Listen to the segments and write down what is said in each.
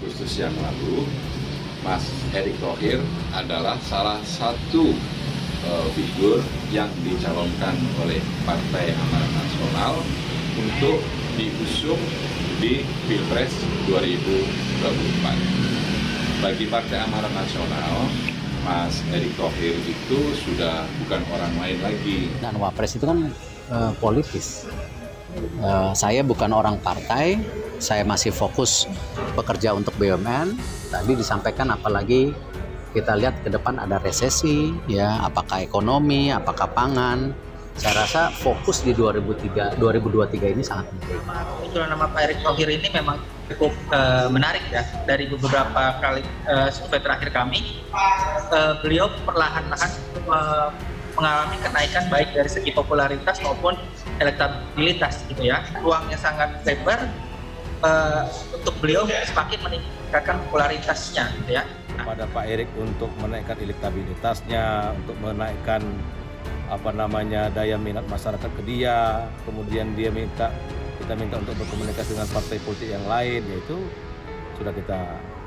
Agustus yang lalu, Mas Erick Thohir adalah salah satu figur yang dicalonkan oleh Partai Amanat Nasional untuk diusung di Pilpres 2024. Bagi Partai Amanat Nasional, Mas Erick Thohir itu sudah bukan orang lain lagi. Dan Wapres itu kan politis. Saya bukan orang partai, saya masih fokus bekerja untuk BUMN. Tadi disampaikan apalagi kita lihat ke depan ada resesi, ya, apakah ekonomi, apakah pangan. Saya rasa fokus di 2023 ini sangat penting. Munculnya nama Pak Erick Thohir ini memang cukup menarik ya. Dari beberapa kali survei terakhir kami, beliau perlahan-lahan mengalami kenaikan baik dari segi popularitas maupun elektabilitas gitu ya. Ruangnya sangat lebar untuk beliau semakin meningkatkan popularitasnya gitu ya. Pada Pak Erick untuk menaikkan elektabilitasnya, untuk menaikkan daya minat masyarakat ke dia, kemudian kita minta untuk berkomunikasi dengan partai politik yang lain, yaitu sudah kita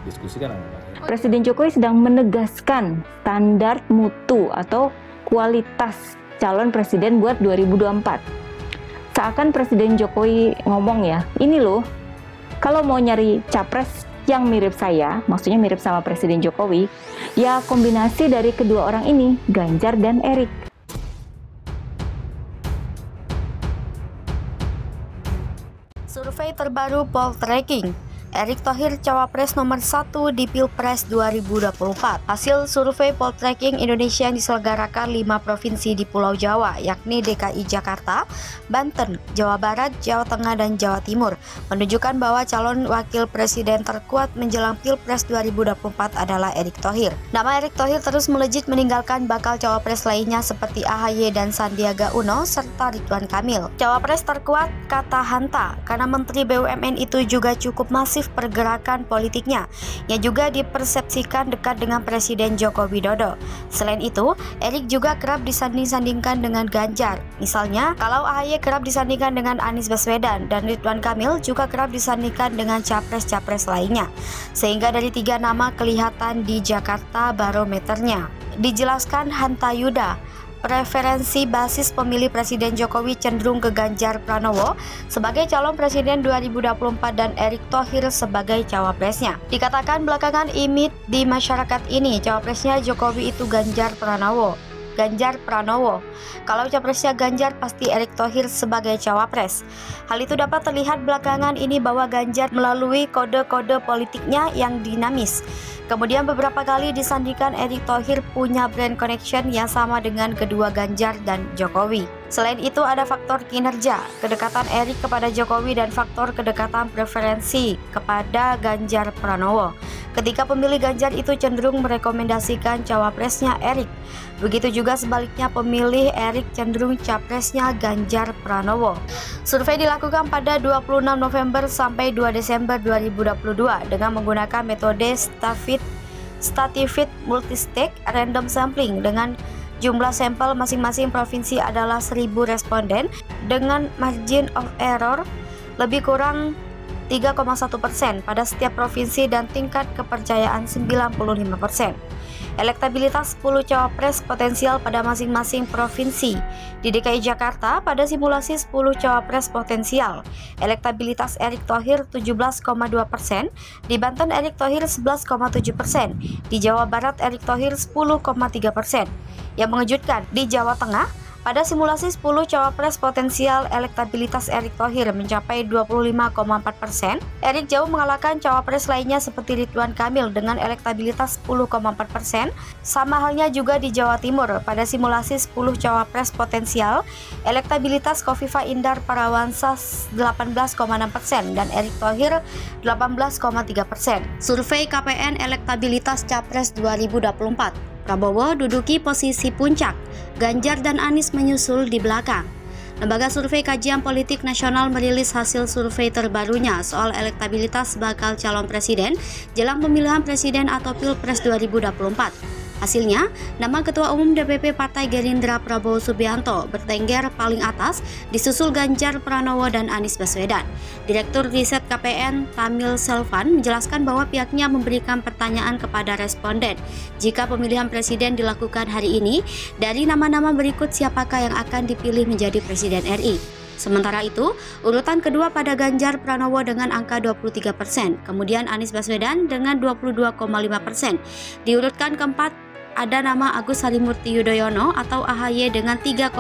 diskusikan. Presiden Jokowi sedang menegaskan standar mutu atau kualitas calon presiden buat 2024. Seakan Presiden Jokowi ngomong ya, ini loh, kalau mau nyari capres yang mirip saya, maksudnya mirip sama Presiden Jokowi, ya kombinasi dari kedua orang ini, Ganjar dan Erick. Survei terbaru Poltreking, Erick Thohir cawapres nomor 1 di Pilpres 2024. Hasil survei Poltreking Indonesia yang diselenggarakan 5 provinsi di Pulau Jawa, yakni DKI Jakarta, Banten, Jawa Barat, Jawa Tengah, dan Jawa Timur, menunjukkan bahwa calon wakil presiden terkuat menjelang Pilpres 2024 adalah Erick Thohir. Nama Erick Thohir terus melejit meninggalkan bakal cawapres lainnya seperti AHY dan Sandiaga Uno serta Ridwan Kamil. Cawapres terkuat kata Hanta, karena Menteri BUMN itu juga cukup masif pergerakan politiknya, yang juga dipersepsikan dekat dengan Presiden Joko Widodo. Selain itu, Erick juga kerap disanding-sandingkan dengan Ganjar. Misalnya, kalau AHY kerap disandingkan dengan Anies Baswedan dan Ridwan Kamil juga kerap disandingkan dengan capres-capres lainnya. Sehingga dari 3 nama kelihatan di Jakarta barometernya. Dijelaskan Hanta Yuda, preferensi basis pemilih Presiden Jokowi cenderung ke Ganjar Pranowo sebagai calon presiden 2024 dan Erick Thohir sebagai cawapresnya. Dikatakan belakangan image di masyarakat ini cawapresnya Jokowi itu Ganjar Pranowo. Kalau capresnya Ganjar pasti Erick Thohir sebagai cawapres. Hal itu dapat terlihat belakangan ini bahwa Ganjar melalui kode-kode politiknya yang dinamis. Kemudian beberapa kali disandingkan Erick Thohir punya brand connection yang sama dengan kedua Ganjar dan Jokowi. Selain itu ada faktor kinerja, kedekatan Erick kepada Jokowi dan faktor kedekatan preferensi kepada Ganjar Pranowo. Ketika pemilih Ganjar itu cenderung merekomendasikan cawapresnya Erick. Begitu juga sebaliknya pemilih Erick cenderung capresnya Ganjar Pranowo. Survei dilakukan pada 26 November sampai 2 Desember 2022 dengan menggunakan metode Stativit Multistage Random Sampling dengan jumlah sampel masing-masing provinsi adalah 1.000 responden dengan margin of error lebih kurang 3,1% pada setiap provinsi dan tingkat kepercayaan 95%. Elektabilitas 10 cawapres potensial pada masing-masing provinsi. Di DKI Jakarta, pada simulasi 10 cawapres potensial, elektabilitas Erick Thohir 17,2%, di Banten Erick Thohir 11,7%, di Jawa Barat Erick Thohir 10,3%. Yang mengejutkan, di Jawa Tengah, pada simulasi 10 cawapres potensial elektabilitas Erick Thohir mencapai 25,4%. Erick jauh mengalahkan cawapres lainnya seperti Ridwan Kamil dengan elektabilitas 10,4%. Sama halnya juga di Jawa Timur. Pada simulasi 10 cawapres potensial, elektabilitas Khofifah Indar Parawansa 18,6% dan Erick Thohir 18,3%. Survei KPN elektabilitas Capres 2024. Prabowo duduki posisi puncak, Ganjar dan Anies menyusul di belakang. Lembaga Survei Kajian Politik Nasional merilis hasil survei terbarunya soal elektabilitas bakal calon presiden jelang pemilihan presiden atau Pilpres 2024. Hasilnya, nama Ketua Umum DPP Partai Gerindra Prabowo Subianto bertengger paling atas, disusul Ganjar Pranowo dan Anies Baswedan. Direktur Riset KPN Tamil Selvan menjelaskan bahwa pihaknya memberikan pertanyaan kepada responden. Jika pemilihan presiden dilakukan hari ini, dari nama-nama berikut siapakah yang akan dipilih menjadi Presiden RI? Sementara itu, urutan kedua pada Ganjar Pranowo dengan angka 23%, kemudian Anies Baswedan dengan 22,5%. Diurutkan keempat ada nama Agus Harimurti Yudhoyono atau AHY dengan 3,5%,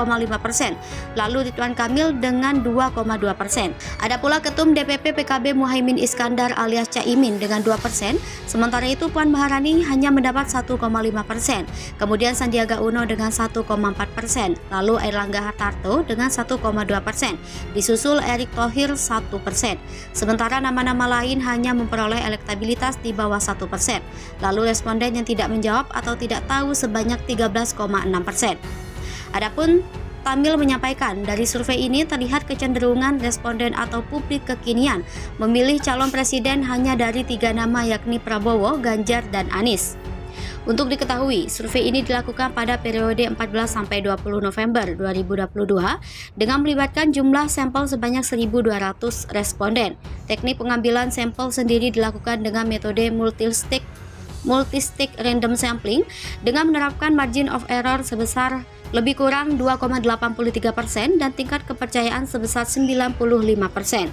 lalu Ridwan Kamil dengan 2,2%. Ada pula Ketum DPP PKB Muhaimin Iskandar alias Caimin dengan 2%, sementara itu Puan Maharani hanya mendapat 1,5%, kemudian Sandiaga Uno dengan 1,4%, lalu Airlangga Hartarto dengan 1,2%, disusul Erick Thohir 1%. Sementara nama-nama lain hanya memperoleh elektabilitas di bawah 1%, lalu responden yang tidak menjawab atau tidak tahu sebanyak 13,6%. Adapun Tamil menyampaikan dari survei ini terlihat kecenderungan responden atau publik kekinian memilih calon presiden hanya dari 3 nama yakni Prabowo, Ganjar, dan Anies. Untuk diketahui, survei ini dilakukan pada periode 14-20 November 2022 dengan melibatkan jumlah sampel sebanyak 1.200 responden. Teknik pengambilan sampel sendiri dilakukan dengan metode multi-stick random sampling dengan menerapkan margin of error sebesar lebih kurang 2,83% dan tingkat kepercayaan sebesar 95%.